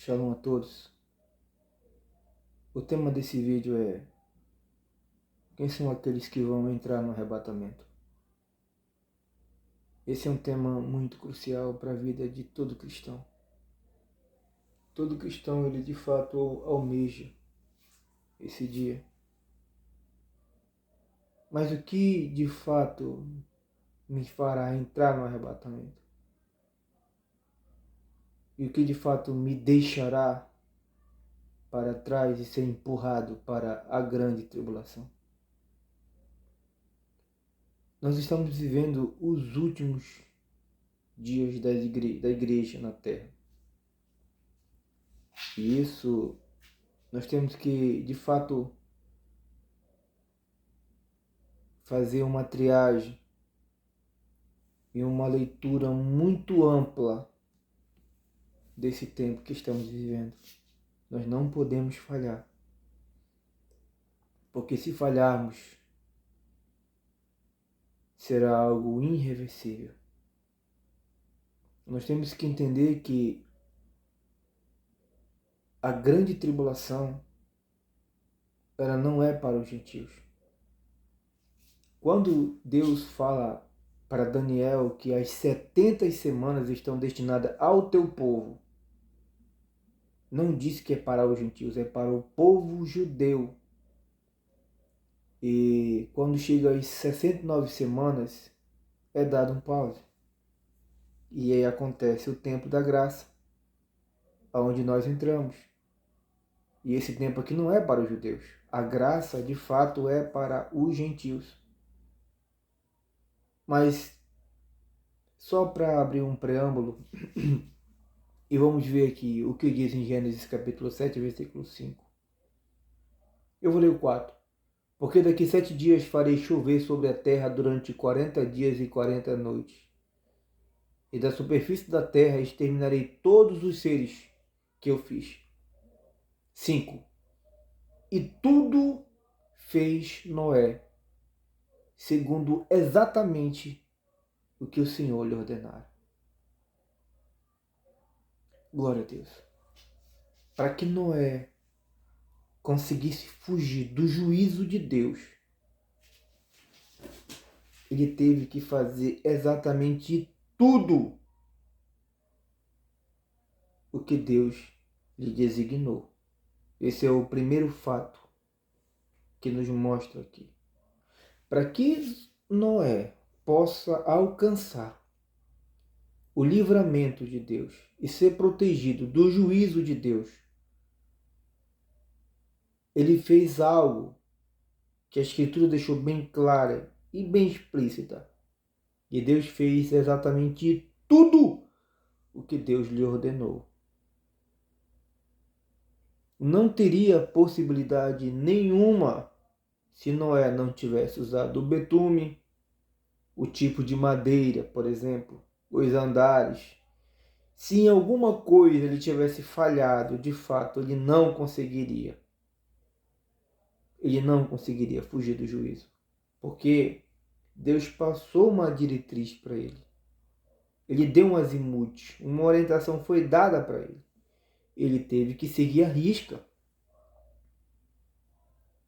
Shalom a todos. O tema desse vídeo é: quem são aqueles que vão entrar no arrebatamento? Esse é um tema muito crucial para a vida de todo cristão. Todo cristão, ele de fato almeja esse dia. Mas o que de fato me fará entrar no arrebatamento? E o que de fato me deixará para trás e ser empurrado para a grande tribulação? Nós estamos vivendo os últimos dias da igreja na Terra. E isso nós temos que, de fato, fazer uma triagem e uma leitura muito ampla desse tempo que estamos vivendo. Nós não podemos falhar. Porque se falharmos, será algo irreversível. Nós temos que entender que a grande tribulação, ela não é para os gentios. Quando Deus fala para Daniel que as 70 semanas estão destinadas ao teu povo, não diz que é para os gentios, é para o povo judeu. E quando chega às 69 semanas, é dado um pause. E aí acontece o tempo da graça, aonde nós entramos. E esse tempo aqui não é para os judeus. A graça, de fato, é para os gentios. Mas, só para abrir um preâmbulo, e vamos ver aqui o que diz em Gênesis capítulo 7, versículo 5. Eu vou ler o 4. Porque daqui 7 dias farei chover sobre a terra durante 40 dias e 40 noites. E da superfície da terra exterminarei todos os seres que eu fiz. 5. E tudo fez Noé, segundo exatamente o que o Senhor lhe ordenara. Glória a Deus. Para que Noé conseguisse fugir do juízo de Deus, ele teve que fazer exatamente tudo o que Deus lhe designou. Esse é o primeiro fato que nos mostra aqui. Para que Noé possa alcançar o livramento de Deus e ser protegido do juízo de Deus, ele fez algo que a Escritura deixou bem clara e bem explícita. E Deus fez exatamente tudo o que Deus lhe ordenou. Não teria possibilidade nenhuma se Noé não tivesse usado o betume, o tipo de madeira, por exemplo, os andares. Se em alguma coisa ele tivesse falhado, de fato, ele não conseguiria. Ele não conseguiria fugir do juízo. Porque Deus passou uma diretriz para ele. Ele deu um azimuth, uma orientação foi dada para ele. Ele teve que seguir a risca.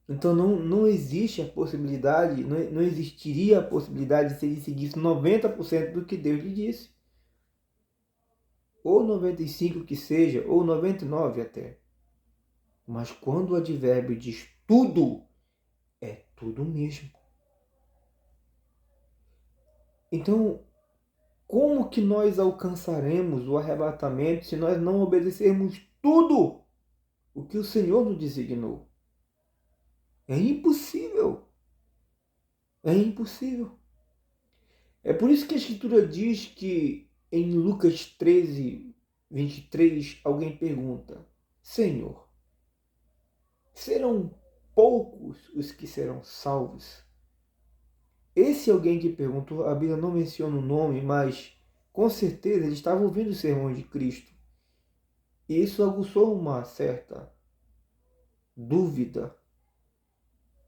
Então não existe a possibilidade, não existiria a possibilidade se ele seguisse 90% do que Deus lhe disse. Ou 95% que seja, ou 99% até. Mas quando o advérbio diz tudo, é tudo mesmo. Então, como que nós alcançaremos o arrebatamento se nós não obedecermos tudo o que o Senhor nos designou? É impossível. É impossível. É por isso que a Escritura diz que em Lucas 13, 23, alguém pergunta: Senhor, serão poucos os que serão salvos? Esse alguém que perguntou, a Bíblia não menciona o nome, mas com certeza ele estava ouvindo o sermão de Cristo. E isso aguçou uma certa dúvida,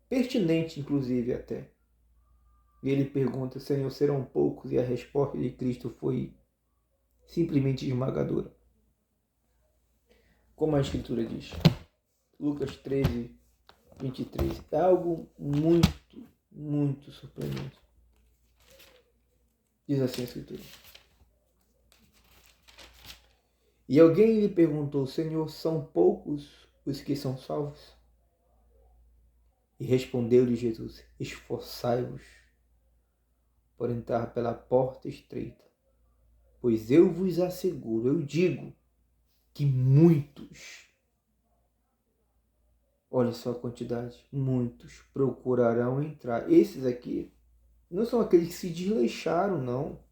pertinente inclusive até. E ele pergunta: Senhor, serão poucos? E a resposta de Cristo foi simplesmente esmagadora. como a Escritura diz. Lucas 13, 23. É algo muito, muito surpreendente. Diz assim a Escritura. E alguém lhe perguntou: Senhor, são poucos os que são salvos? E respondeu-lhe Jesus: Esforçai-vos por entrar pela porta estreita, pois eu vos asseguro, eu digo, que muitos, olha só a quantidade, muitos procurarão entrar. Esses aqui não são aqueles que se desleixaram, não.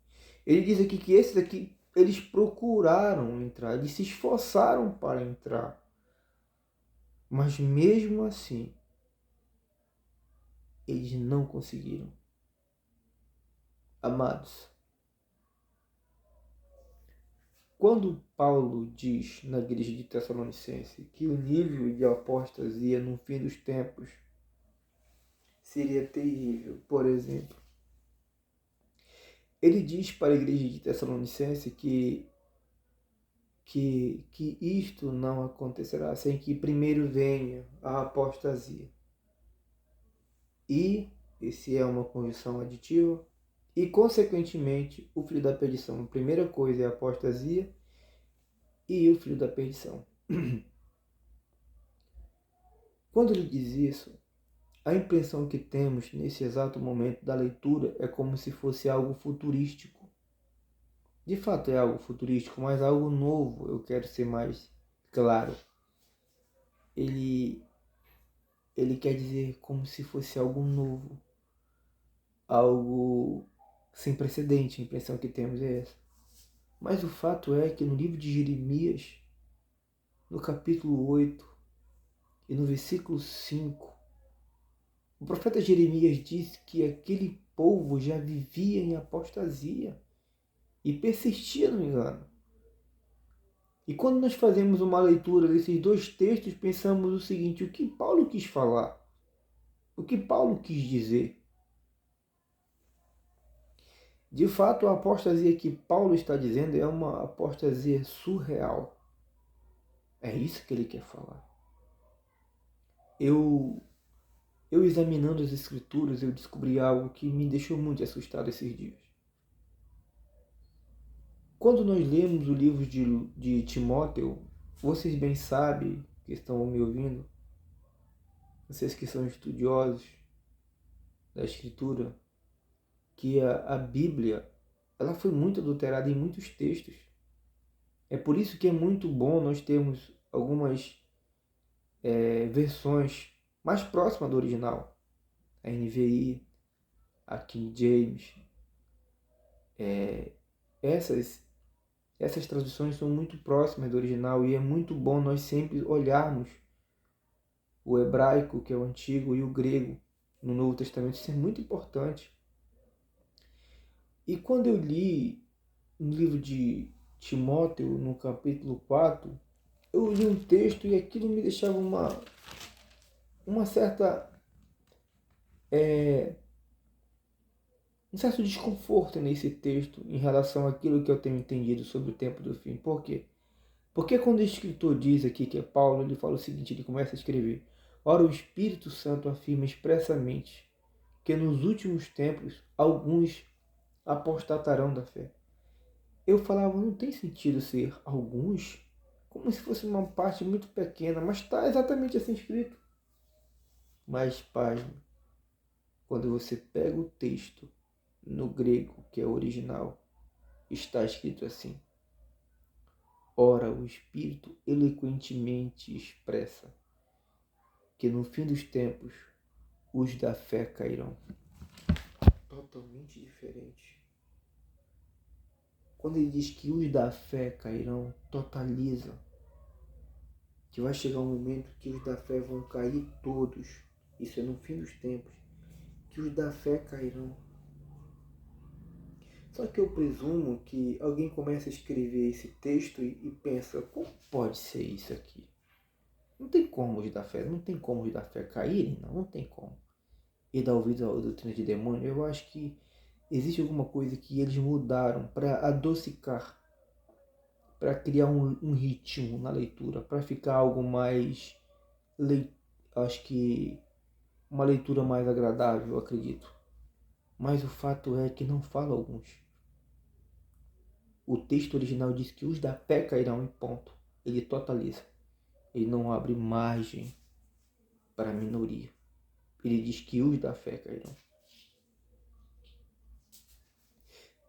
Ele diz aqui que esses aqui, eles procuraram entrar, eles se esforçaram para entrar. Mas mesmo assim, eles não conseguiram. Amados, quando Paulo diz na igreja de Tessalonicense que o nível de apostasia no fim dos tempos seria terrível, por exemplo, ele diz para a igreja de Tessalonicense que isto não acontecerá sem que primeiro venha a apostasia. E, esse é uma condição aditiva, e consequentemente o filho da perdição. A primeira coisa é a apostasia e o filho da perdição. Quando ele diz isso, a impressão que temos nesse exato momento da leitura é como se fosse algo futurístico. De fato é algo futurístico, mas algo novo, eu quero ser mais claro. Ele quer dizer como se fosse algo novo, algo sem precedente. A impressão que temos é essa. Mas o fato é que no livro de Jeremias, no capítulo 8 e no versículo 5, o profeta Jeremias diz que aquele povo já vivia em apostasia e persistia no engano. E quando nós fazemos uma leitura desses dois textos, pensamos o seguinte: o que Paulo quis falar? O que Paulo quis dizer? De fato, a apostasia que Paulo está dizendo é uma apostasia surreal. É isso que ele quer falar. Eu examinando as escrituras, eu descobri algo que me deixou muito assustado esses dias. Quando nós lemos o livro de Timóteo, vocês bem sabem, que estão me ouvindo, vocês que são estudiosos da escritura, que a Bíblia, ela foi muito adulterada em muitos textos. É por isso que é muito bom nós termos algumas versões mais próximas do original. A NVI, a King James. Essas traduções são muito próximas do original e é muito bom nós sempre olharmos o hebraico, que é o antigo, e o grego no Novo Testamento. Isso é muito importante. E quando eu li no livro de Timóteo, no capítulo 4, eu li um texto e aquilo me deixava uma certa um certo desconforto nesse texto em relação àquilo que eu tenho entendido sobre o tempo do fim. Por quê? Porque quando o escritor diz aqui que é Paulo, ele fala o seguinte, ele começa a escrever: Ora, o Espírito Santo afirma expressamente que nos últimos tempos alguns apostatarão da fé. Eu falava, não tem sentido ser alguns, como se fosse uma parte muito pequena, mas está exatamente assim escrito. Mas, pasme, quando você pega o texto no grego, que é o original, está escrito assim: Ora, o Espírito eloquentemente expressa que no fim dos tempos os da fé cairão. Totalmente diferente. Quando ele diz que os da fé cairão, totaliza que vai chegar um momento que os da fé vão cair todos. Isso é no fim dos tempos. Que os da fé cairão. Só que eu presumo que alguém começa a escrever esse texto e pensa, como pode ser isso aqui? Não tem como os da fé, não tem como os da fé caírem, não tem como. E dar ouvido à doutrina de demônio, eu acho que existe alguma coisa que eles mudaram para adocicar para criar um ritmo na leitura, para ficar algo mais, acho que uma leitura mais agradável, eu acredito. Mas o fato é que não fala alguns. O texto original diz que os da fé cairão em ponto. Ele totaliza. Ele não abre margem para a minoria. Ele diz que os da fé cairão.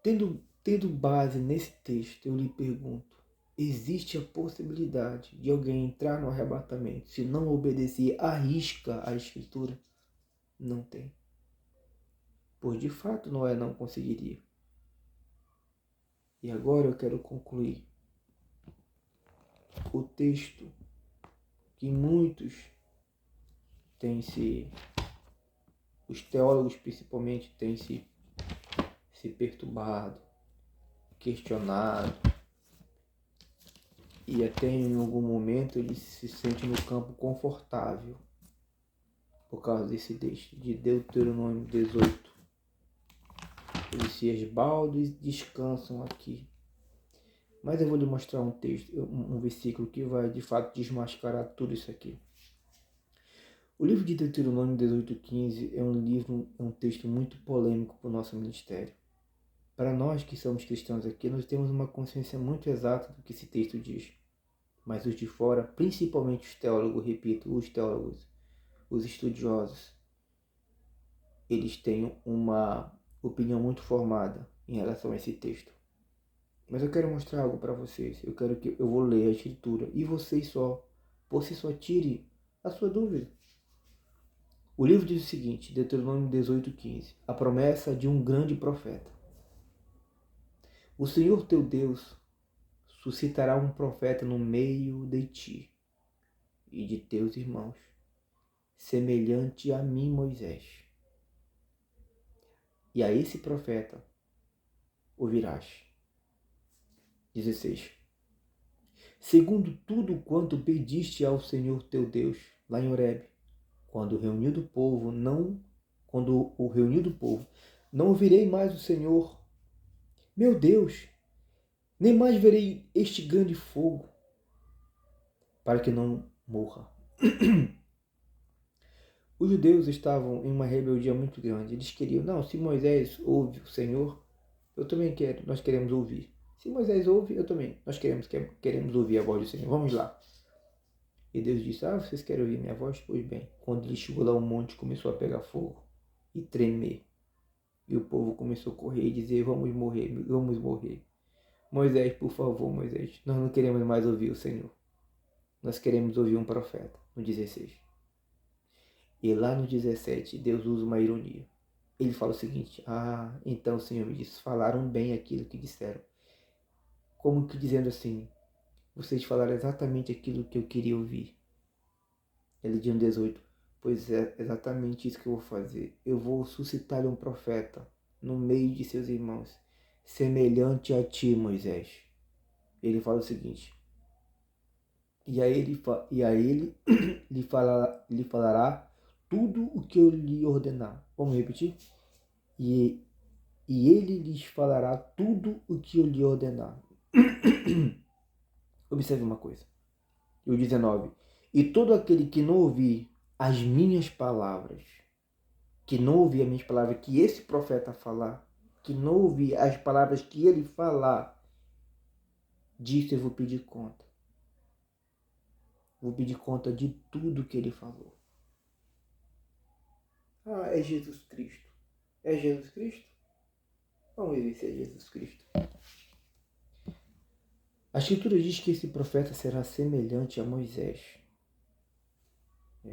Tendo base nesse texto, eu lhe pergunto: existe a possibilidade de alguém entrar no arrebatamento se não obedecer à risca à Escritura? Não tem. Pois de fato Noé não conseguiria. E agora eu quero concluir o texto que muitos os teólogos principalmente, têm se perturbado, questionado, e até em algum momento ele se sente no campo confortável por causa desse texto de Deuteronômio 18. Eles se esbaldam e descansam aqui. Mas eu vou lhe mostrar um texto, um versículo que vai de fato desmascarar tudo isso aqui. O livro de Deuteronômio 18:15 é um texto muito polêmico para o nosso ministério. Para nós que somos cristãos aqui, nós temos uma consciência muito exata do que esse texto diz. Mas os de fora, principalmente os teólogos, repito, os teólogos, os estudiosos, eles têm uma opinião muito formada em relação a esse texto. Mas eu quero mostrar algo para vocês. Eu vou ler a Escritura e vocês por si só tire a sua dúvida. O livro diz o seguinte, Deuteronômio 18:15, a promessa de um grande profeta. O Senhor teu Deus suscitará um profeta no meio de ti e de teus irmãos, semelhante a mim, Moisés. E a esse profeta ouvirás. 16. Segundo tudo quanto pediste ao Senhor teu Deus, lá em Horebe, quando o reuniu do povo, não ouvirei mais o Senhor, meu Deus, nem mais verei este grande fogo, para que não morra. Os judeus estavam em uma rebeldia muito grande. Eles queriam, não, se Moisés ouve o Senhor, eu também quero, nós queremos ouvir. Se Moisés ouve, eu também, nós queremos ouvir a voz do Senhor, vamos lá. E Deus disse, vocês querem ouvir minha voz? Pois bem, quando ele chegou lá, o monte começou a pegar fogo e tremer. E o povo começou a correr e dizer, vamos morrer, vamos morrer. Moisés, por favor, Moisés, nós não queremos mais ouvir o Senhor. Nós queremos ouvir um profeta, no 16. E lá no 17, Deus usa uma ironia. Ele fala o seguinte, então o Senhor me disse, falaram bem aquilo que disseram. Como que dizendo assim, vocês falaram exatamente aquilo que eu queria ouvir. Ele diz no 18, pois é exatamente isso que eu vou fazer. Eu vou suscitar um profeta no meio de seus irmãos, semelhante a ti, Moisés. Ele fala o seguinte, e a ele lhe falará tudo o que eu lhe ordenar. Vamos repetir? E ele lhes falará tudo o que eu lhe ordenar. Observe uma coisa. E o 19. E todo aquele que não ouvir as minhas palavras, que não ouvir as minhas palavras que esse profeta falar, que não ouvir as palavras que ele falar, disso eu vou pedir conta. Vou pedir conta de tudo que ele falou. É Jesus Cristo. É Jesus Cristo? Vamos ver se é Jesus Cristo. A Escritura diz que esse profeta será semelhante a Moisés. É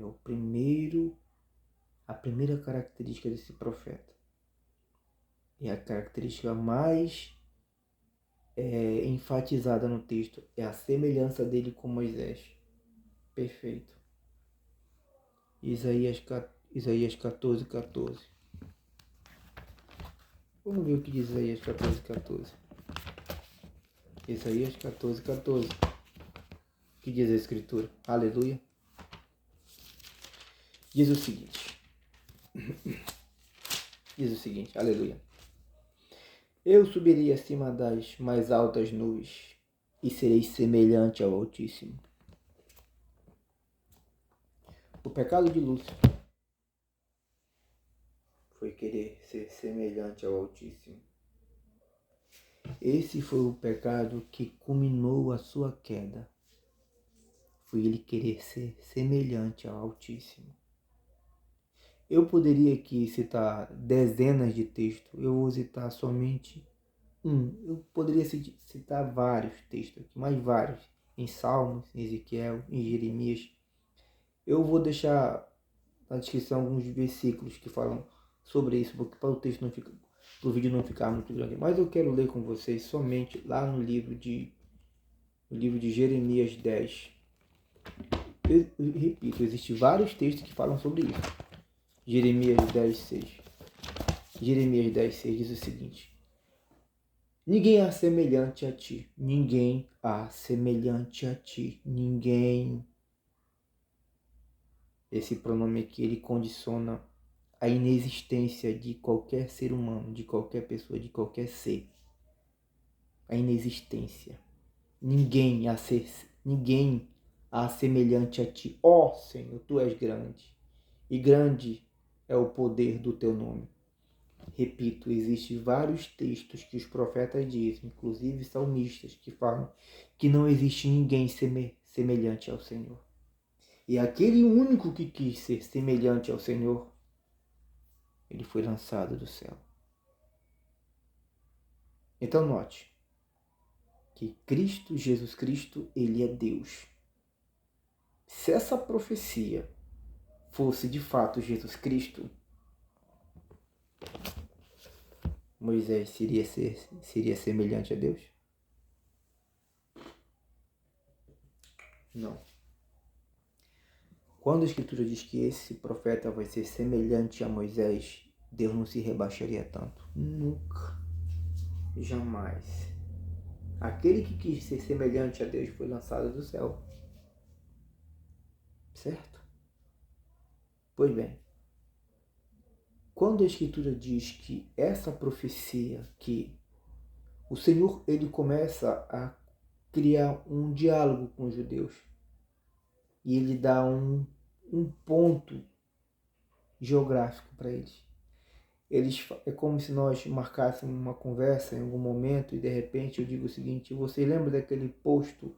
a primeira característica desse profeta. E a característica mais enfatizada no texto é a semelhança dele com Moisés. Perfeito. Isaías 14:14. Vamos ver o que diz Isaías 14:14. Isaías 14:14. O que diz a Escritura? Aleluia. Diz o seguinte, aleluia. Eu subirei acima das mais altas nuvens, e sereis semelhante ao Altíssimo. O pecado de Lúcifer foi querer ser semelhante ao Altíssimo. Esse foi o pecado que culminou a sua queda. Foi ele querer ser semelhante ao Altíssimo. Eu poderia aqui citar dezenas de textos, eu vou citar somente um. Eu poderia citar vários textos aqui, mais vários, em Salmos, em Ezequiel, em Jeremias. Eu vou deixar na descrição alguns versículos que falam sobre isso, porque para o texto não fica, para o vídeo não ficar muito grande. Mas eu quero ler com vocês somente lá no livro de Jeremias 10. Eu repito, existem vários textos que falam sobre isso. Jeremias 10:6. Jeremias 10:6 diz o seguinte: ninguém há semelhante a ti, ninguém há semelhante a ti, ninguém. Esse pronome aqui, ele condiciona a inexistência de qualquer ser humano, de qualquer pessoa, de qualquer ser. A inexistência. Ninguém há semelhante a ti. Ó Senhor, tu és grande, e grande é o poder do teu nome. Repito, existem vários textos que os profetas dizem, inclusive salmistas, que falam que não existe ninguém semelhante ao Senhor. E aquele único que quis ser semelhante ao Senhor, ele foi lançado do céu. Então note que Cristo, Jesus Cristo, ele é Deus. Se essa profecia fosse de fato Jesus Cristo, Moisés seria semelhante a Deus? Não. Quando a Escritura diz que esse profeta vai ser semelhante a Moisés, Deus não se rebaixaria tanto. Nunca. Jamais. Aquele que quis ser semelhante a Deus foi lançado do céu. Certo? Pois bem, quando a Escritura diz que essa profecia, que o Senhor ele começa a criar um diálogo com os judeus, e ele dá um ponto geográfico para eles. É como se nós marcássemos uma conversa em algum momento e de repente eu digo o seguinte: você lembra daquele posto,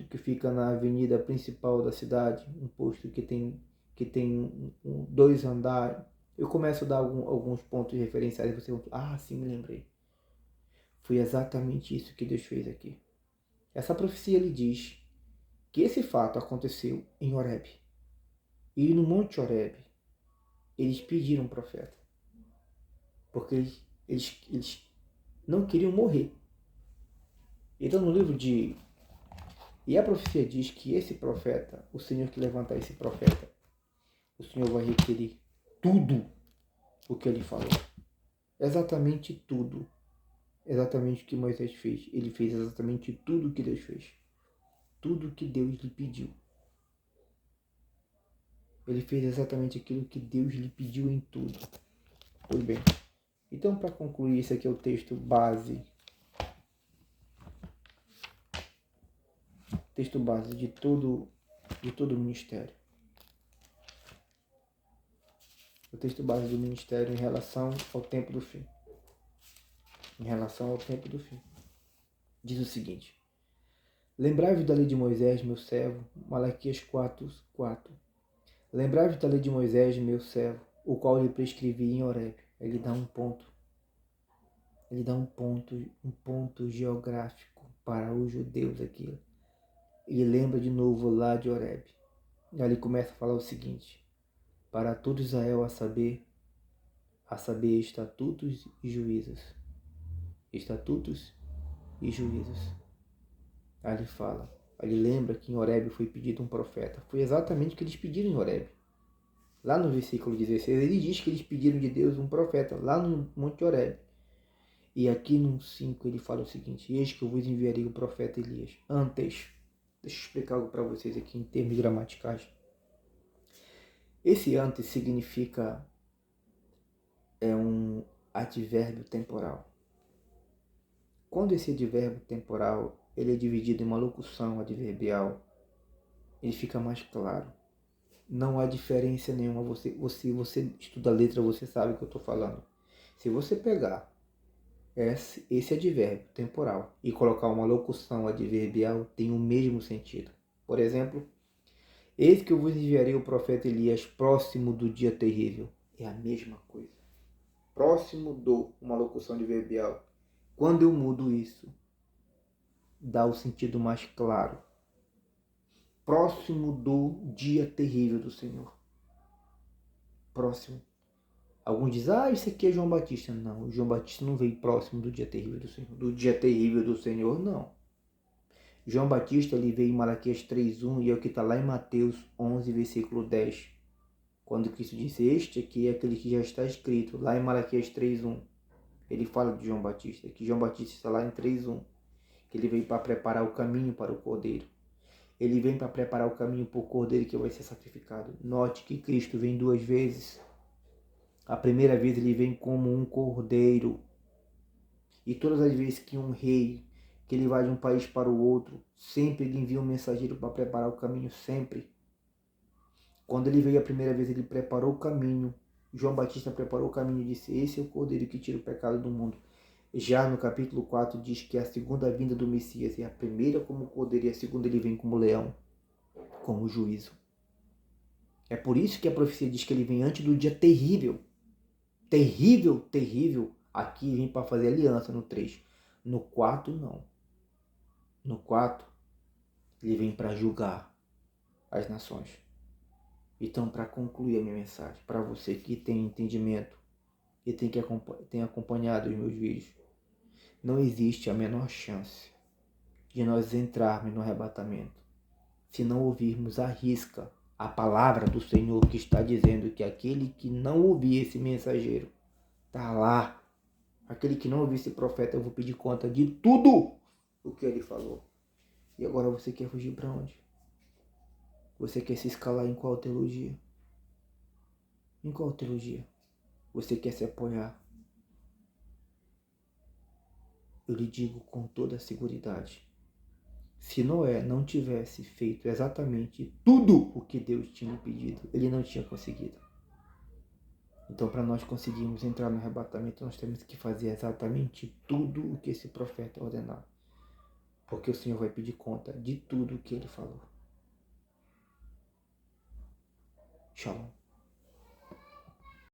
que fica na avenida principal da cidade, um posto que tem dois andares? Eu começo a dar alguns pontos referenciais e você vai sim, me lembrei. Foi exatamente isso que Deus fez aqui. Essa profecia lhe diz que esse fato aconteceu em Horebe. E no Monte Horebe, eles pediram um profeta. Porque eles não queriam morrer. Então no livro de... E a profecia diz que esse profeta, o Senhor que levantar esse profeta, o Senhor vai requerer tudo o que ele falou. Exatamente tudo. Exatamente o que Moisés fez. Ele fez exatamente tudo o que Deus fez. Tudo o que Deus lhe pediu. Ele fez exatamente aquilo que Deus lhe pediu em tudo. Pois bem. Então, para concluir, esse aqui é o texto base. Texto base de todo o ministério. O texto base do ministério em relação ao tempo do fim. Em relação ao tempo do fim. Diz o seguinte: lembrai-vos da lei de Moisés, meu servo, Malaquias 4:4. Lembrai-vos da lei de Moisés, meu servo, o qual lhe prescrevi em Horebe. Ele dá um ponto. Ele dá um ponto geográfico para os judeus aqui. Ele lembra de novo lá de Horebe. E aí ele começa a falar o seguinte: para todo Israel a saber estatutos e juízos. Estatutos e juízos. Aí ele fala, ele lembra que em Horebe foi pedido um profeta. Foi exatamente o que eles pediram em Horebe. Lá no versículo 16, ele diz que eles pediram de Deus um profeta, lá no Monte Horebe. E aqui no 5 ele fala o seguinte: eis que eu vos enviarei o profeta Elias. Antes, deixa eu explicar algo para vocês aqui em termos gramaticais. Esse antes significa um advérbio temporal. Quando esse advérbio temporal ele é dividido em uma locução adverbial, ele fica mais claro. Não há diferença nenhuma. Você estuda a letra, você sabe o que eu estou falando. Se você pegar esse advérbio temporal e colocar uma locução adverbial, tem o mesmo sentido. Por exemplo, eis que eu vos enviarei o profeta Elias próximo do dia terrível. É a mesma coisa. Próximo do, uma locução adverbial. Quando eu mudo isso, dá o sentido mais claro. Próximo do dia terrível do Senhor. Próximo. Alguns dizem, isso aqui é João Batista. Não, João Batista não veio próximo do dia terrível do Senhor. Do dia terrível do Senhor, não. João Batista ele veio em Malaquias 3:1 e é o que está lá em Mateus 11, versículo 10. Quando Cristo disse, este aqui é aquele que já está escrito, lá em Malaquias 3:1. Ele fala de João Batista, que João Batista está lá em 3:1. Que ele veio para preparar o caminho para o Cordeiro. Ele vem para preparar o caminho para o Cordeiro que vai ser sacrificado. Note que Cristo vem duas vezes. A primeira vez ele vem como um cordeiro. E todas as vezes que um rei, que ele vai de um país para o outro, sempre ele envia um mensageiro para preparar o caminho, sempre. Quando ele veio a primeira vez, ele preparou o caminho. João Batista preparou o caminho e disse, esse é o cordeiro que tira o pecado do mundo. Já no capítulo 4 diz que a segunda vinda do Messias é a primeira como cordeiro e a segunda ele vem como leão, como juízo. É por isso que a profecia diz que ele vem antes do dia terrível. Terrível, terrível. Aqui vem para fazer aliança no 3. No 4, não. No 4, ele vem para julgar as nações. Então, para concluir a minha mensagem, para você que tem entendimento e tem acompanhado os meus vídeos, não existe a menor chance de nós entrarmos no arrebatamento se não ouvirmos à risca a palavra do Senhor que está dizendo que aquele que não ouvir esse mensageiro está lá. Aquele que não ouvir esse profeta, eu vou pedir conta de tudo o que ele falou. E agora você quer fugir para onde? Você quer se escalar em qual teologia? Em qual teologia? Você quer se apoiar? Eu lhe digo com toda a seguridade. Se Noé não tivesse feito exatamente tudo o que Deus tinha lhe pedido, ele não tinha conseguido. Então, para nós conseguirmos entrar no arrebatamento, nós temos que fazer exatamente tudo o que esse profeta ordenar. Porque o Senhor vai pedir conta de tudo o que ele falou. Shalom.